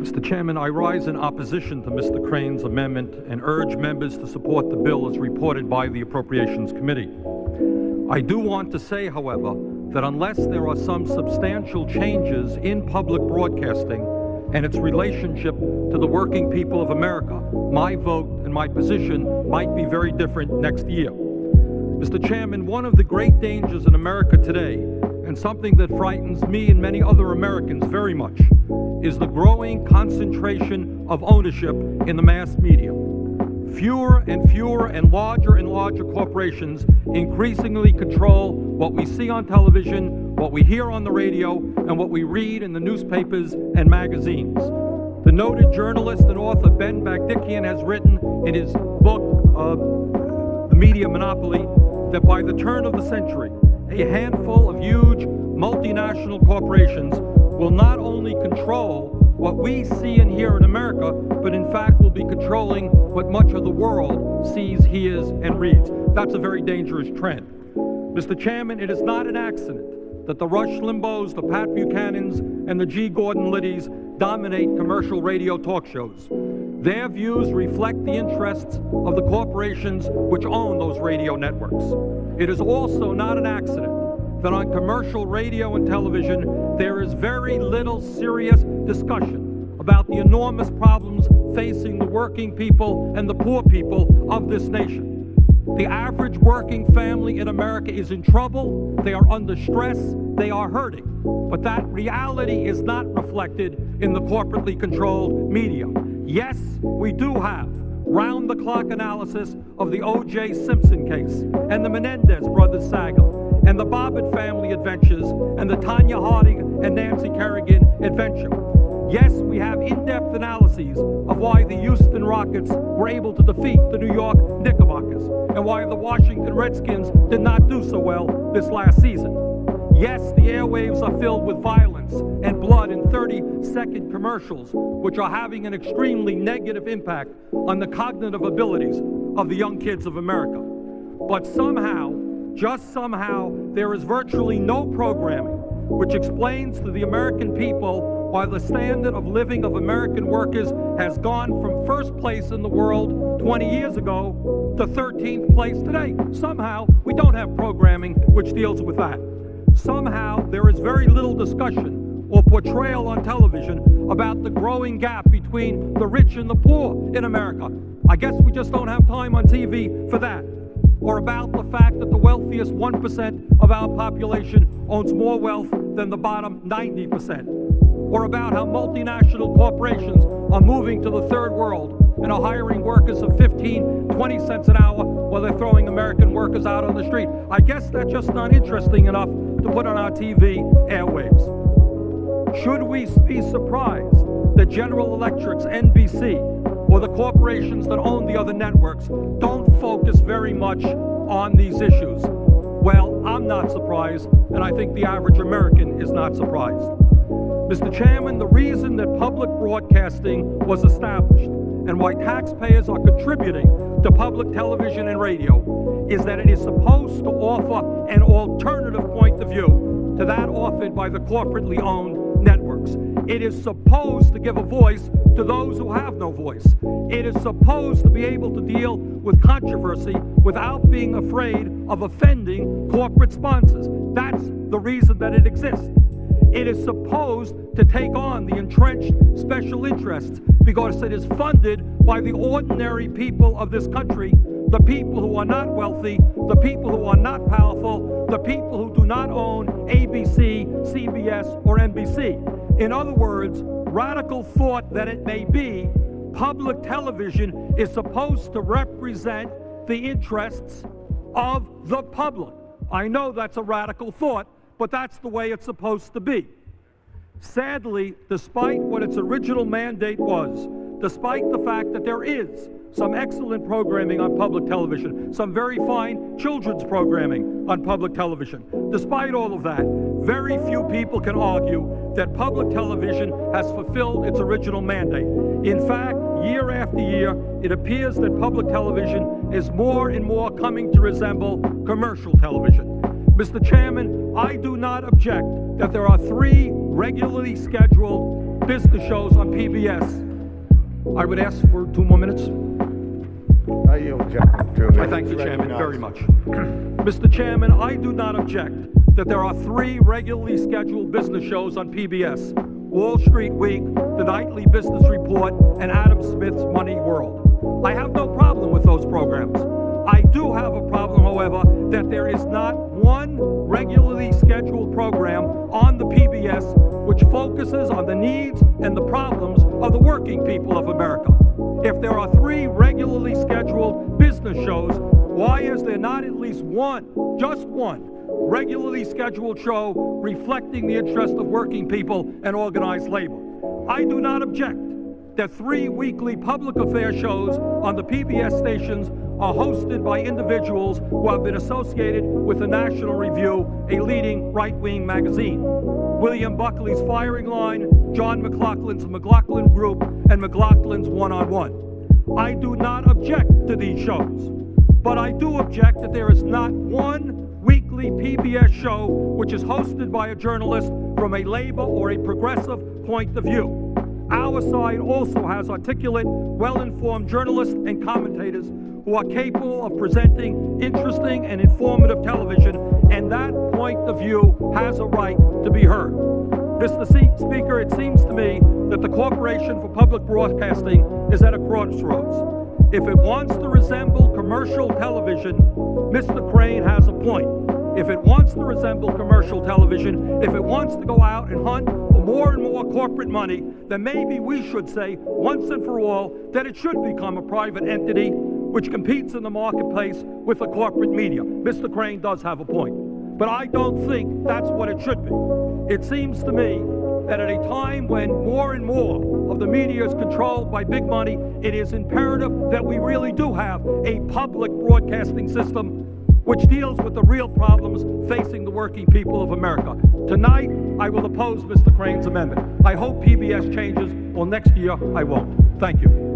Mr. Chairman, I rise in opposition to Mr. Crane's amendment and urge members to support the bill as reported by the Appropriations Committee. I do want to say, however, that unless there are some substantial changes in public broadcasting and its relationship to the working people of America, my vote and my position might be very different next year. Mr. Chairman, one of the great dangers in America today, and something that frightens me and many other Americans very much, is the growing concentration of ownership in the mass media. Fewer and larger corporations increasingly control what we see on television, what we hear on the radio, and what we read in the newspapers and magazines. The noted journalist and author Ben Bagdikian has written in his book, The Media Monopoly, that by the turn of the century, a handful of huge multinational corporations will not only control what we see and hear in America, but in fact will be controlling what much of the world sees, hears, and reads. That's a very dangerous trend. Mr. Chairman, it is not an accident that the Rush Limbaughs, the Pat Buchanans, and the G. Gordon Liddies dominate commercial radio talk shows. Their views reflect the interests of the corporations which own those radio networks. It is also not an accident that on commercial radio and television, there is very little serious discussion about the enormous problems facing the working people and the poor people of this nation. The average working family in America is in trouble, they are under stress, they are hurting. But that reality is not reflected in the corporately controlled media. Yes, we do have round-the-clock analysis of the O.J. Simpson case and the Menendez brothers saga and the Bobbitt family adventures and the Tanya Harding and Nancy Kerrigan adventure. Yes, we have in-depth analyses of why the Houston Rockets were able to defeat the New York Knickerbockers and why the Washington Redskins did not do so well this last season. Yes, the airwaves are filled with violence and blood in 30-second commercials, which are having an extremely negative impact on the cognitive abilities of the young kids of America. But somehow, just somehow, there is virtually no programming which explains to the American people why the standard of living of American workers has gone from first place in the world 20 years ago to 13th place today. Somehow, we don't have programming which deals with that. Somehow, there is very little discussion or portrayal on television about the growing gap between the rich and the poor in America. I guess we just don't have time on TV for that. Or about the fact that the wealthiest 1% of our population owns more wealth than the bottom 90%. Or about how multinational corporations are moving to the third world and are hiring workers of 15, 20 cents an hour while they're throwing American workers out on the street. I guess that's just not interesting enough to put on our TV airwaves. Should we be surprised that General Electric's NBC or the corporations that own the other networks don't focus very much on these issues? Well, I'm not surprised, and I think the average American is not surprised. Mr. Chairman, the reason that public broadcasting was established and why taxpayers are contributing to public television and radio is that it is supposed to offer an alternative point of view to that offered by the corporately owned networks. It is supposed to give a voice to those who have no voice. It is supposed to be able to deal with controversy without being afraid of offending corporate sponsors. That's the reason that it exists. It is supposed to take on the entrenched special interests because it is funded by the ordinary people of this country, the people who are not wealthy, the people who are not powerful, the people who do not own ABC, CBS, or NBC. In other words, radical thought that it may be, public television is supposed to represent the interests of the public. I know that's a radical thought, but that's the way it's supposed to be. Sadly, despite what its original mandate was, despite the fact that there is some excellent programming on public television, some very fine children's programming on public television, despite all of that, very few people can argue that public television has fulfilled its original mandate. In fact, year after year, it appears that public television is more and more coming to resemble commercial television. Mr. Chairman, I do not object that there are 3 regularly scheduled business shows on PBS. I would ask for 2 more minutes. I yield, Chairman. I thank the Chairman very much. Mr. Chairman, I do not object that there are 3 regularly scheduled business shows on PBS: Wall Street Week, The Nightly Business Report, and Adam Smith's Money World. I have no problem with those programs. I do have a problem, however, that there is not one regularly scheduled program on the PBS which focuses on the needs and the problems of the working people of America. If there are 3 regularly scheduled business shows, why is there not at least one, just one, regularly scheduled show reflecting the interest of working people and organized labor? I do not object that 3 weekly public affairs shows on the PBS stations are hosted by individuals who have been associated with the National Review, a leading right-wing magazine. William Buckley's Firing Line, John McLaughlin's McLaughlin Group, and McLaughlin's One-on-One. I do not object to these shows, but I do object that there is not one weekly PBS show which is hosted by a journalist from a labor or a progressive point of view. Our side also has articulate, well-informed journalists and commentators who are capable of presenting interesting and informative television, and that point of view has a right to be heard. Mr. Speaker, it seems to me that the Corporation for Public Broadcasting is at a crossroads. If it wants to resemble commercial television, Mr. Crane has a point. If it wants to resemble commercial television, if it wants to go out and hunt for more and more corporate money, then maybe we should say once and for all that it should become a private entity which competes in the marketplace with the corporate media. Mr. Crane does have a point, but I don't think that's what it should be. It seems to me that at a time when more and more of the media is controlled by big money, it is imperative that we really do have a public broadcasting system which deals with the real problems facing the working people of America. Tonight, I will oppose Mr. Crane's amendment. I hope PBS changes. Well, next year, I won't. Thank you.